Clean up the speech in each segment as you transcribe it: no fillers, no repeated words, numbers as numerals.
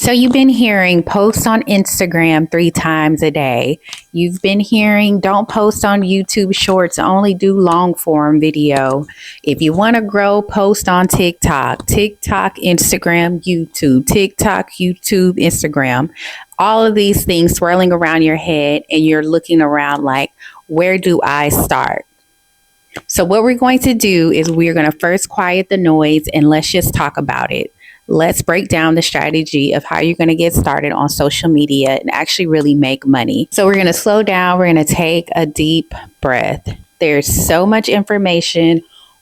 So you've been hearing post on Instagram 3 times a day. You've been hearing don't post on YouTube shorts, only do long form video. If you want to grow, post on TikTok, Instagram, YouTube, TikTok, YouTube, Instagram. All of these things swirling around your head and you're looking around like, where do I start? So what we're going to do is we're going to first quiet the noise and let's just talk about it. Let's break down the strategy of how you're going to get started on social media and actually really make money. So we're going to slow down. We're going to take a deep breath. There's so much information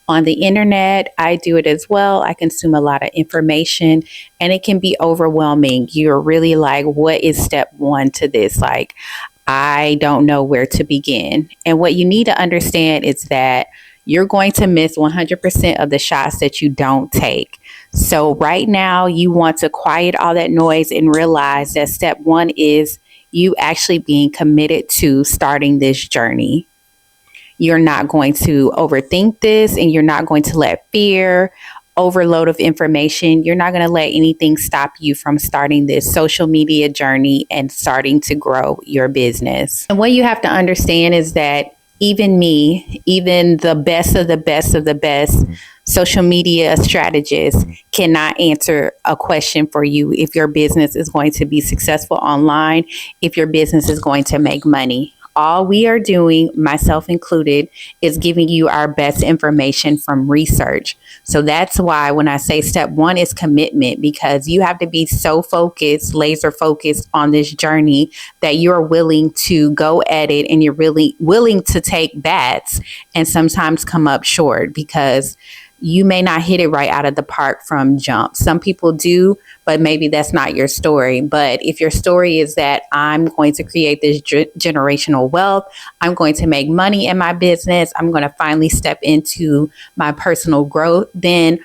on the internet. I do it as well. I consume a lot of information and it can be overwhelming. You're really like, what is step one to this? Like, I don't know where to begin. And what you need to understand is that you're going to miss 100% of the shots that you don't take. So right now you want to quiet all that noise and realize that step one is you actually being committed to starting this journey. You're not going to overthink this and you're not going to let fear, overload of information. You're not going to let anything stop you from starting this social media journey and starting to grow your business. And what you have to understand is that even me, even the best of the best of the best social media strategists cannot answer a question for you if your business is going to be successful online, if your business is going to make money. All we are doing, myself included, is giving you our best information from research. So that's why when I say step one is commitment, because you have to be so focused, laser focused on this journey that you're willing to go at it and you're really willing to take bets and sometimes come up short because you may not hit it right out of the park from jump. Some people do, but maybe that's not your story. But if your story is that I'm going to create this generational wealth, I'm going to make money in my business, I'm going to finally step into my personal growth, then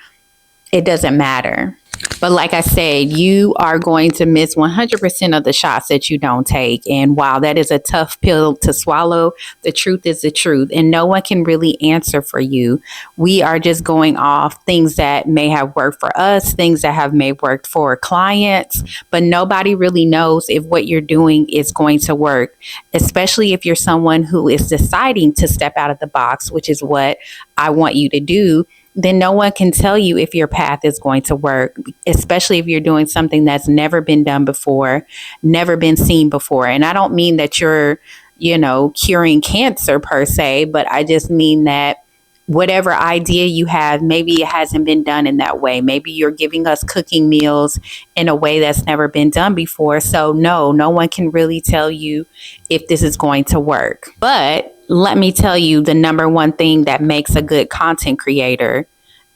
it doesn't matter. But like I said, you are going to miss 100% of the shots that you don't take. And while that is a tough pill to swallow, the truth is the truth. And no one can really answer for you. We are just going off things that may have worked for us, things that may worked for clients, but nobody really knows if what you're doing is going to work, especially if you're someone who is deciding to step out of the box, which is what I want you to do. Then no one can tell you if your path is going to work, especially if you're doing something that's never been done before, never been seen before. And I don't mean that you're, curing cancer per se, but I just mean that whatever idea you have, maybe it hasn't been done in that way. Maybe you're giving us cooking meals in a way that's never been done before. So no one can really tell you if this is going to work. But let me tell you the number one thing that makes a good content creator.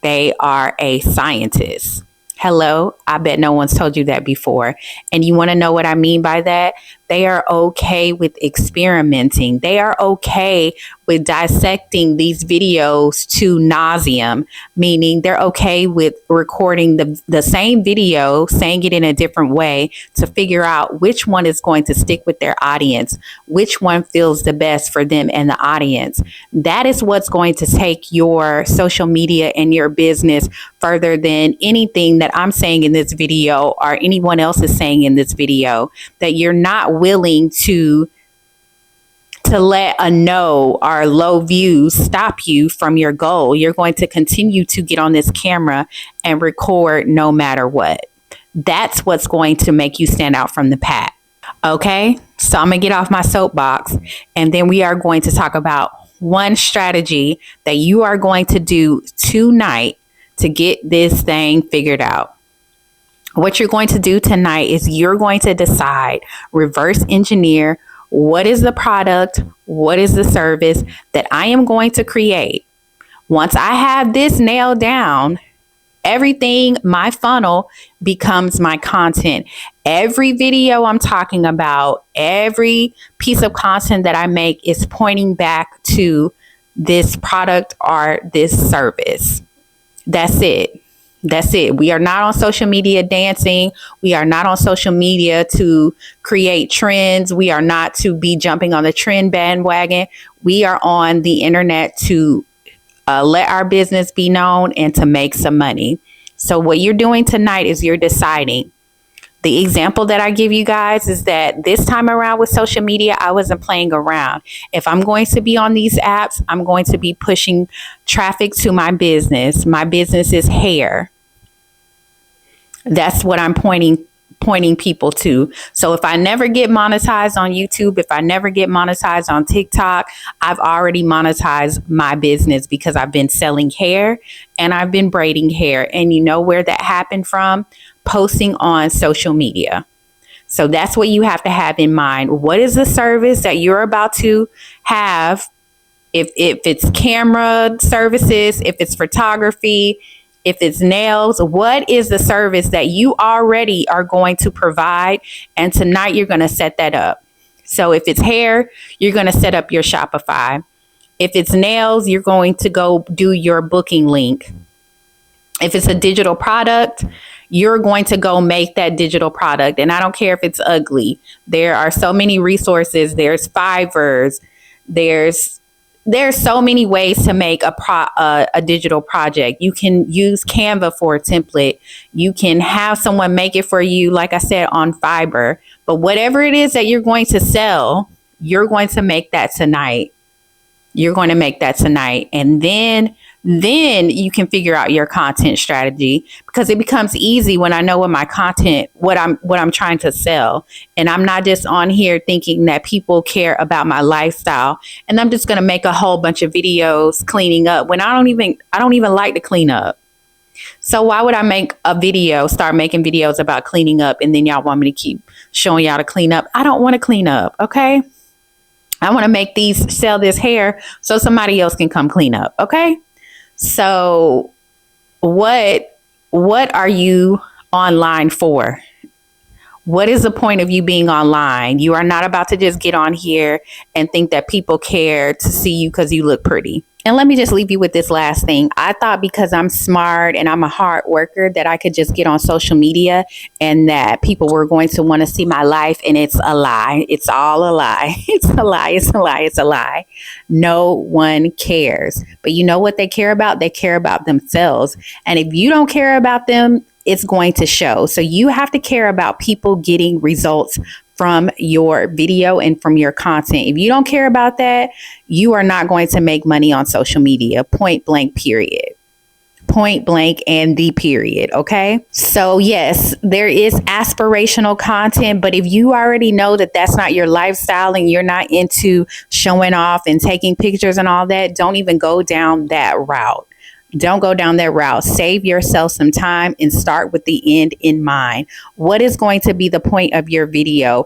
They are a scientist. Hello, I bet no one's told you that before. And you want to know what I mean by that? They are okay with experimenting. They are okay with dissecting these videos to nauseam, meaning they're okay with recording the same video, saying it in a different way to figure out which one is going to stick with their audience, which one feels the best for them and the audience. That is what's going to take your social media and your business further than anything that I'm saying in this video or anyone else is saying in this video, that you're not willing to let a no or low views stop you from your goal. You're going to continue to get on this camera and record no matter what. That's what's going to make you stand out from the pack. Okay, so I'm gonna get off my soapbox and then we are going to talk about one strategy that you are going to do tonight to get this thing figured out. What you're going to do tonight is you're going to decide, reverse engineer, what is the product, what is the service that I am going to create. Once I have this nailed down, everything, my funnel becomes my content. Every video I'm talking about, every piece of content that I make is pointing back to this product or this service. That's it. That's it. We are not on social media dancing. We are not on social media to create trends. We are not to be jumping on the trend bandwagon. We are on the internet to let our business be known and to make some money. So what you're doing tonight is you're deciding The example that I give you guys is that this time around with social media, I wasn't playing around. If I'm going to be on these apps, I'm going to be pushing traffic to my business. My business is hair. That's what I'm pointing people to. So if I never get monetized on YouTube, if I never get monetized on TikTok, I've already monetized my business because I've been selling hair and I've been braiding hair. And you know where that happened from? Posting on social media. So that's what you have to have in mind. What is the service that you're about to have? If it's camera services, if it's photography, if it's nails, what is the service that you already are going to provide? And tonight you're going to set that up. So if it's hair, you're going to set up your Shopify. If it's nails, you're going to go do your booking link. If it's a digital product, you're going to go make that digital product. And I don't care if it's ugly. There are so many resources. There's Fiverr. There's so many ways to make a digital project. You can use Canva for a template. You can have someone make it for you, like I said, on Fiverr. But whatever it is that you're going to sell, you're going to make that tonight. You're going to make that tonight. And then you can figure out your content strategy, because it becomes easy when I know what my content, what I'm trying to sell. And I'm not just on here thinking that people care about my lifestyle and I'm just going to make a whole bunch of videos cleaning up when I don't even like to clean up. So why would I start making videos about cleaning up, and then y'all want me to keep showing y'all to clean up? I don't want to clean up. Okay. I want to sell this hair so somebody else can come clean up. Okay. So what are you online for? What is the point of you being online? You are not about to just get on here and think that people care to see you because you look pretty. And let me just leave you with this last thing. I thought because I'm smart and I'm a hard worker that I could just get on social media and that people were going to want to see my life. And it's a lie. It's all a lie. It's a lie. It's a lie. It's a lie. No one cares. But you know what they care about? They care about themselves. And if you don't care about them, it's going to show. So you have to care about people getting results from your video and from your content. If you don't care about that, you are not going to make money on social media. Point blank, period. Point blank and the period. Okay. So yes, there is aspirational content, but if you already know that that's not your lifestyle and you're not into showing off and taking pictures and all that, don't even go down that route. Don't go down that route. Save yourself some time and start with the end in mind. What is going to be the point of your video?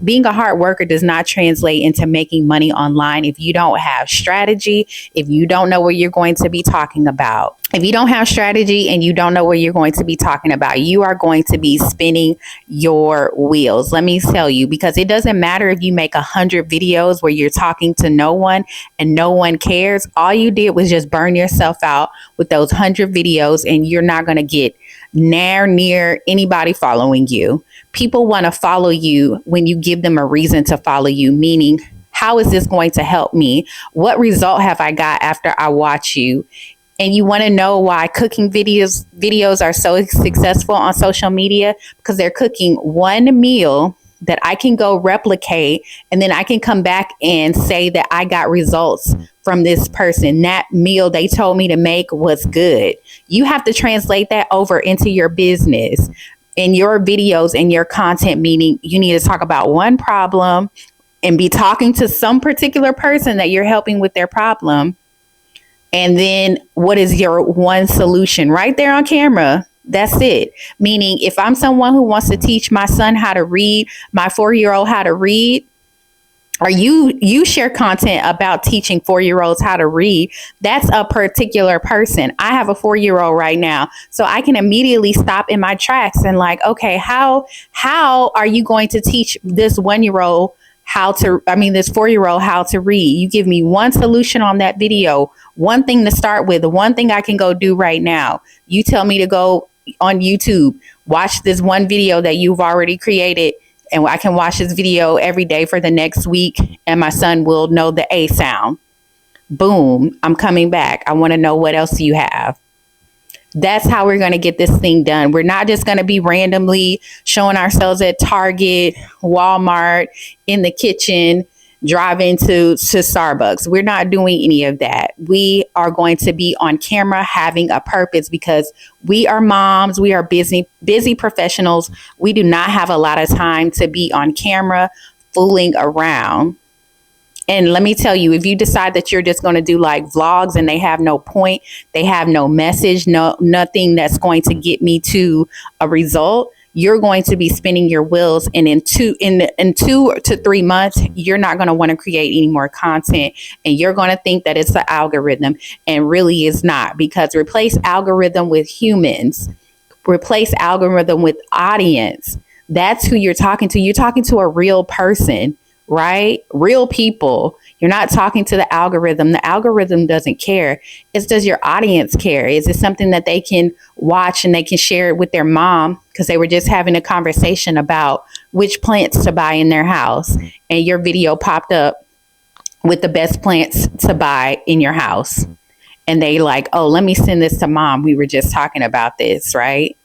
Being a hard worker does not translate into making money online if you don't have strategy, if you don't know what you're going to be talking about. If you don't have strategy and you don't know what you're going to be talking about, you are going to be spinning your wheels. Let me tell you, because it doesn't matter if you make 100 videos where you're talking to no one and no one cares. All you did was just burn yourself out with those 100 videos, and you're not going to get near anybody following you. People want to follow you when you give them a reason to follow you, meaning, how is this going to help me? What result have I got after I watch you? And you want to know why cooking videos are so successful on social media? Because they're cooking one meal that I can go replicate, and then I can come back and say that I got results from this person. That meal they told me to make was good. You have to translate that over into your business and your videos and your content, meaning you need to talk about one problem and be talking to some particular person that you're helping with their problem. And then what is your one solution right there on camera? That's it. Meaning, if I'm someone who wants to teach my son how to read, my 4-year-old how to read, or you share content about teaching 4-year-olds how to read, that's a particular person. I have a 4-year-old right now, so I can immediately stop in my tracks and like, okay, how are you going to teach this 1-year-old this 4-year-old how to read? You give me one solution on that video, one thing to start with, one thing I can go do right now. You tell me to go on YouTube, watch this one video that you've already created, and I can watch this video every day for the next week, and my son will know the A sound. Boom, I'm coming back. I want to know what else you have. That's how we're going to get this thing done. We're not just going to be randomly showing ourselves at Target, Walmart, in the kitchen, driving to Starbucks. We're not doing any of that. We are going to be on camera having a purpose because we are moms, we are busy professionals. We do not have a lot of time to be on camera fooling around. And let me tell you, if you decide that you're just going to do like vlogs and they have no point, they have no message, nothing that's going to get me to a result, you're going to be spinning your wheels. And in 2 to 3 months, you're not going to want to create any more content. And you're going to think that it's the algorithm, and really is not, because replace algorithm with humans, replace algorithm with audience. That's who you're talking to. You're talking to a real person, right? Real people. You're not talking to the algorithm. The algorithm doesn't care. It's, does your audience care? Is it something that they can watch and they can share it with their mom? Because they were just having a conversation about which plants to buy in their house, and your video popped up with the best plants to buy in your house. And they like, oh, let me send this to mom. We were just talking about this, right?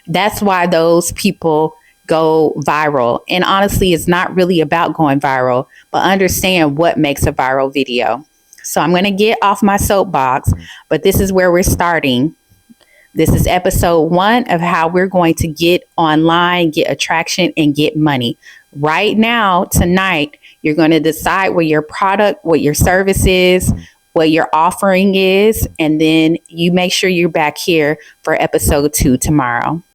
That's why those people go viral. And honestly, it's not really about going viral, but understand what makes a viral video. So I'm going to get off my soapbox, but this is where we're starting. This is episode 1 of how we're going to get online, get attraction, and get money. Right now, tonight, you're going to decide what your product, what your service is, what your offering is, and then you make sure you're back here for episode 2 tomorrow.